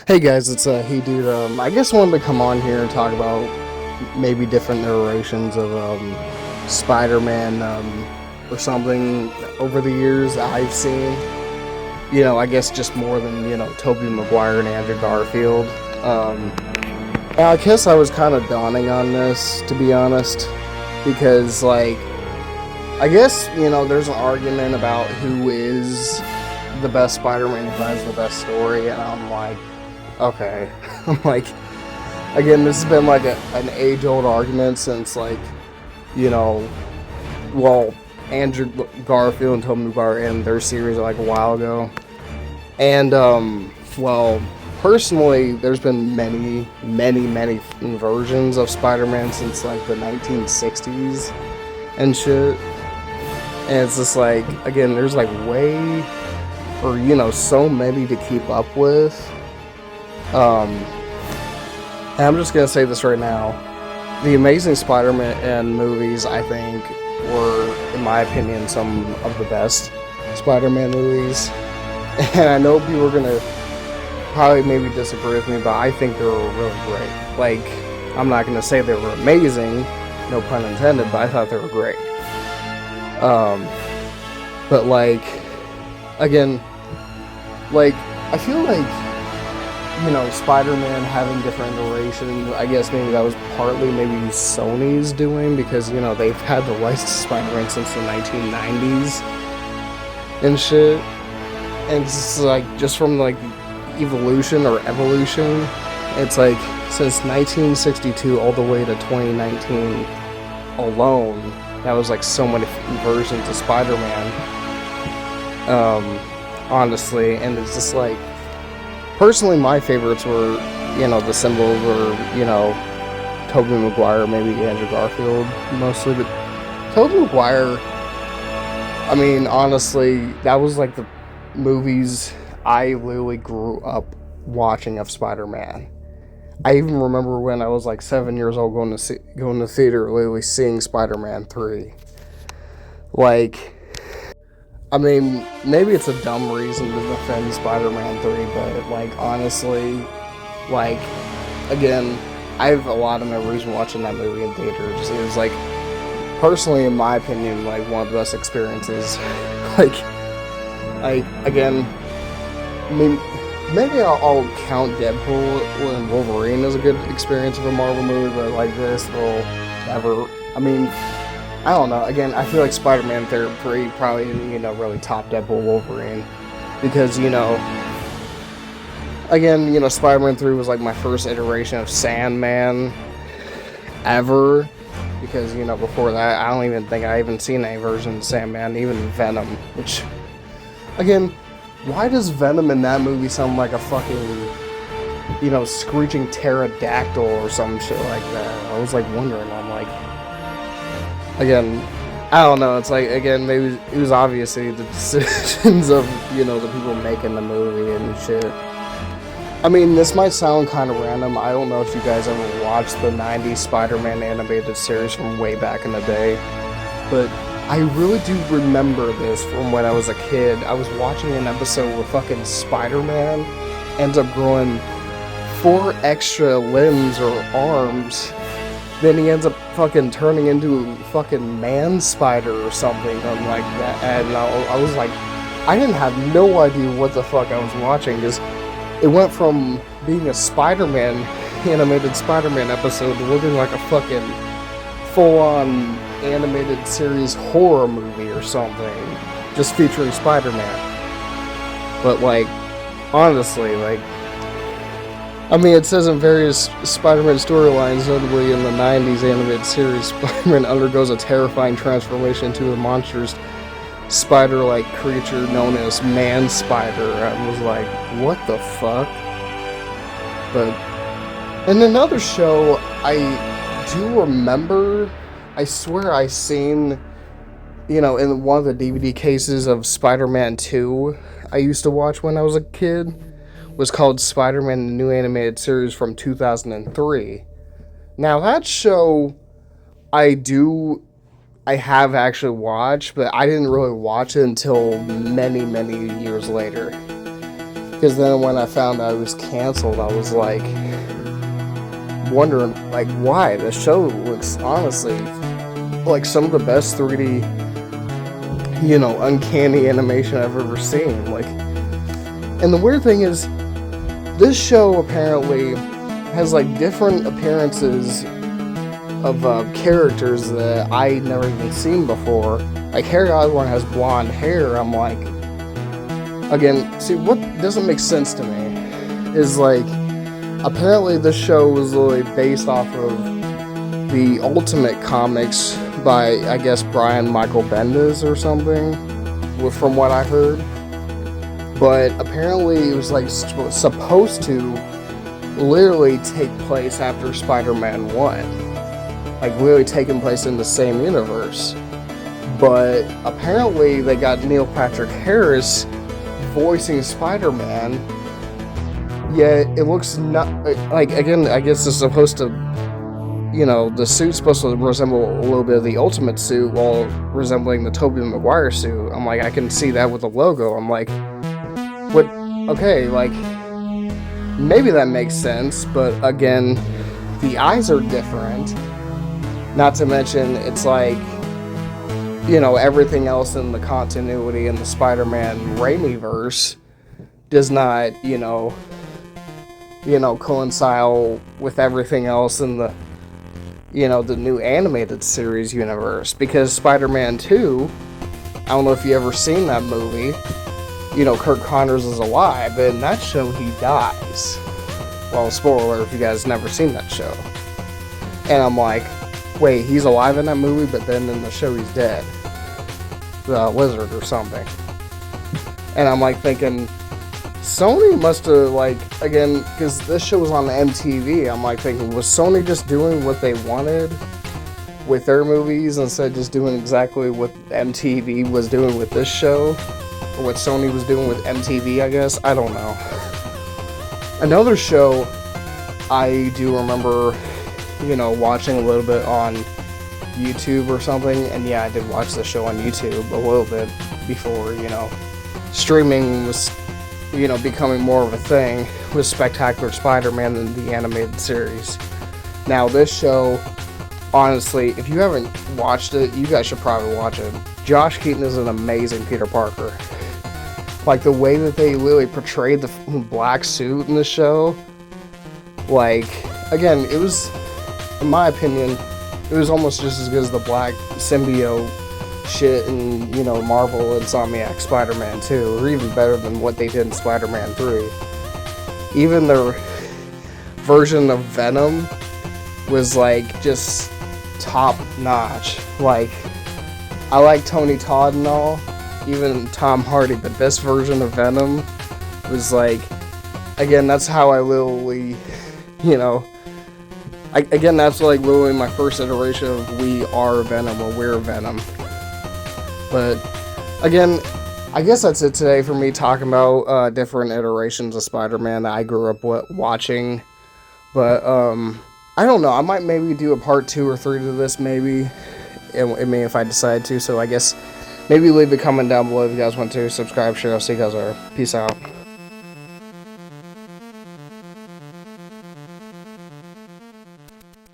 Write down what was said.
Hey guys, it's Hey Dude. I just wanted to come on here and talk about maybe different iterations of Spider-Man or something over the years that I've seen. I guess just more than Tobey Maguire and Andrew Garfield. Um, and I guess I was kind of dawning on this, to be honest, because I guess there's an argument about who is the best Spider-Man, who has the best story, and I'm like, okay. I'm like, again, this has been like an age-old argument since you know, well, Andrew Garfield and Tobey Maguire and their series like a while ago. And well, personally, there's been many versions of Spider-Man since like the 1960s and shit. And it's just like, again, there's like way, or so many to keep up with. Um, and I'm just gonna say this right now: the Amazing Spider-Man movies, I think, were, in my opinion, some of the best Spider-Man movies. And I know people are gonna probably maybe disagree with me, but I think they were really great. Like, I'm not gonna say they were amazing, no pun intended, but I thought they were great. Um, but again, I feel like Spider-Man having different iterations. I guess maybe that was partly maybe Sony's doing because they've had the rights to Spider-Man since the 1990s and shit. And it's like just from evolution or evolution, it's like since 1962 all the way to 2019 alone, that was like so many versions of Spider-Man. Honestly, and it's just like, personally, my favorites were, the symbols were, Tobey Maguire, maybe Andrew Garfield mostly, but Tobey Maguire, I mean, honestly, that was like the movies I literally grew up watching of Spider-Man. I even remember when I was like 7 years old going to theater, literally seeing Spider-Man 3. Like, I mean, maybe it's a dumb reason to defend Spider-Man 3, but, honestly, like, again, I have a lot of memories watching that movie in theaters. It was, personally, in my opinion, one of the best experiences. Again, I mean, maybe I'll count Deadpool and Wolverine as a good experience of a Marvel movie, but, this will never, I mean, I don't know. Again, I feel like Spider-Man 3 probably, really top Deadpool Wolverine. Because, again, Spider-Man 3 was my first iteration of Sandman ever. Because, before that, I don't even think I even seen any version of Sandman, even Venom. Which, again, why does Venom in that movie sound like a fucking, screeching pterodactyl or some shit like that? I was, wondering. I'm like, again, I don't know. It's again, maybe it was obviously the decisions of, the people making the movie and shit. I mean, this might sound kind of random. I don't know if you guys ever watched the 90s Spider-Man animated series from way back in the day, but I really do remember this from when I was a kid. I was watching an episode where fucking Spider-Man ends up growing 4 extra limbs or arms. Then he ends up fucking turning into a fucking man spider or something like that. And I was like, I didn't have no idea what the fuck I was watching, because it went from being a Spider-Man, animated Spider-Man episode, to looking like a fucking full-on animated series horror movie or something, just featuring Spider-Man. But honestly, I mean, it says in various Spider-Man storylines, notably in the 90s animated series, Spider-Man undergoes a terrifying transformation into a monstrous spider-like creature known as Man-Spider. I was like, what the fuck? But in another show, I do remember, I swear I seen, in one of the DVD cases of Spider-Man 2 I used to watch when I was a kid, was called Spider-Man: The New Animated Series from 2003. Now, that show, I have actually watched, but I didn't really watch it until many years later. Because then when I found out it was canceled, I was like, wondering, like, why? The show looks, honestly, like some of the best 3D, uncanny animation I've ever seen. Like, and the weird thing is, this show apparently has, like, different appearances of characters that I never even seen before. Like, Harry Osborn has blonde hair. I'm like, again, see, what doesn't make sense to me is, like, apparently this show was literally based off of the Ultimate comics by, I guess, Brian Michael Bendis or something, from what I heard. But apparently it was, like, supposed to literally take place after Spider-Man 1. Like, literally taking place in the same universe. But apparently they got Neil Patrick Harris voicing Spider-Man, yet it looks not like, again, I guess it's supposed to, the suit's supposed to resemble a little bit of the Ultimate suit while resembling the Tobey Maguire suit. I'm like, I can see that with the logo. I'm like, what? Okay, like, maybe that makes sense, but again, the eyes are different. Not to mention, it's like, everything else in the continuity in the Spider-Man Raimi-verse does not, coincide with everything else in the, the new animated series universe. Because Spider-Man 2, I don't know if you ever seen that movie, Kirk Connors is alive, but in that show he dies. Well, spoiler if you guys never seen that show. And I'm like, wait, he's alive in that movie, but then in the show he's dead. The lizard or something. And I'm like thinking, Sony must have, like, again, because this show was on MTV, I'm like thinking, was Sony just doing what they wanted with their movies instead of just doing exactly what MTV was doing with this show? Or what Sony was doing with MTV, I guess? I don't know. Another show I do remember, watching a little bit on YouTube or something, and yeah, I did watch the show on YouTube a little bit before, streaming was, becoming more of a thing, with Spectacular Spider-Man and the animated series. Now, this show, honestly, if you haven't watched it, you guys should probably watch it. Josh Keaton is an amazing Peter Parker. Like, the way that they literally portrayed the black suit in the show, like, again, it was, in my opinion, it was almost just as good as the black symbiote shit in, Marvel Insomniac Spider-Man 2, or even better than what they did in Spider-Man 3. Even their version of Venom was, like, just top-notch. Like, I like Tony Todd and all, even Tom Hardy, but this version of Venom was, like, again, that's how I literally, again, that's like literally my first iteration of we are Venom, or we're Venom. But again, I guess that's it today for me talking about different iterations of Spider-Man that I grew up watching. But I don't know, I might maybe do a part 2 or 3 to this, maybe. I mean, if I decide to. So I guess maybe leave a comment down below if you guys want to. Subscribe, share. I'll see you guys later. Peace out.